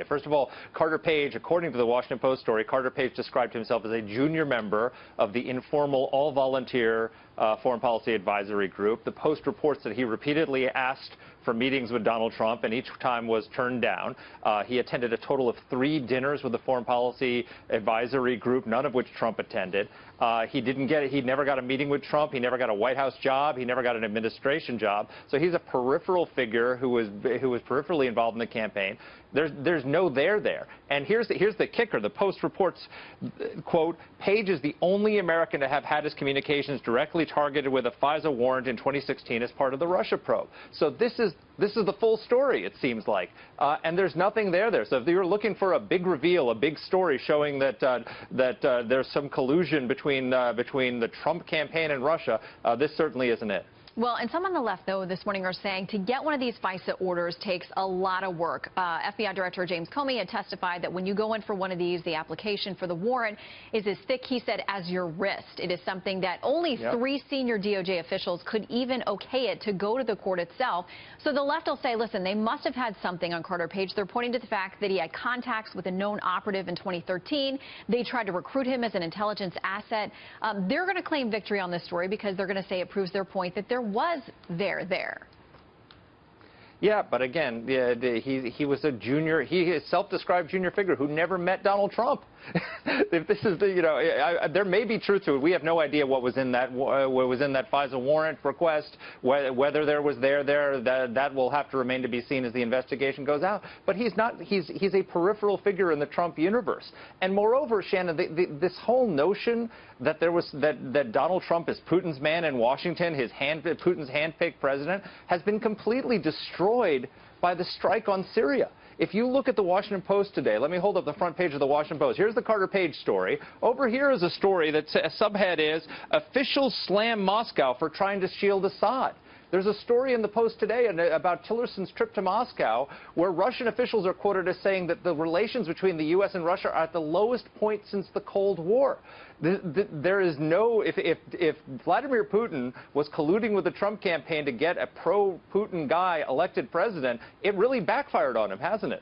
First of all, Carter Page, according to the Washington Post story, Carter Page described himself as a junior member of the informal, all-volunteer foreign policy advisory group. The Post reports that he repeatedly asked for meetings with Donald Trump and each time was turned down. He attended a total of 3 dinners with the foreign policy advisory group, none of which Trump attended. He never got a meeting with Trump. He never got a White House job. He never got an administration job. So he's a peripheral figure who was peripherally involved in the campaign. There's no there. And here's the kicker. The Post reports, quote, Page is the only American to have had his communications directly targeted with a FISA warrant in 2016 as part of the Russia probe. So this is the full story, it seems like. And there's nothing there. So if you're looking for a big reveal, a big story showing that there's some collusion between the Trump campaign and Russia, this certainly isn't it. Well, and some on the left, though, this morning are saying to get one of these FISA orders takes a lot of work. FBI Director James Comey had testified that when you go in for one of these, the application for the warrant is as thick, he said, as your wrist. It is something that only 3 senior DOJ officials could even okay it to go to the court itself. So the left will say, listen, they must have had something on Carter Page. They're pointing to the fact that he had contacts with a known operative in 2013. They tried to recruit him as an intelligence asset. They're going to claim victory on this story because they're going to say it proves their point that there was there. Yeah, but again, he was a junior, he is a self-described junior figure who never met Donald Trump. If this is there may be truth to it. We have no idea what was in that FISA warrant request, whether there was there. That will have to remain to be seen as the investigation goes out. But he's not. He's a peripheral figure in the Trump universe. And moreover, Shannon, this whole notion that that Donald Trump is Putin's man in Washington, Putin's handpicked president, has been completely destroyed by the strike on Syria. If you look at the Washington Post today, let me hold up the front page of the Washington Post. Here's the Carter Page story. Over here is a story that a subhead is, Officials Slam Moscow for Trying to Shield Assad. There's a story in the Post today about Tillerson's trip to Moscow, where Russian officials are quoted as saying that the relations between the U.S. and Russia are at the lowest point since the Cold War. There is no, if Vladimir Putin was colluding with the Trump campaign to get a pro-Putin guy elected president, it really backfired on him, hasn't it?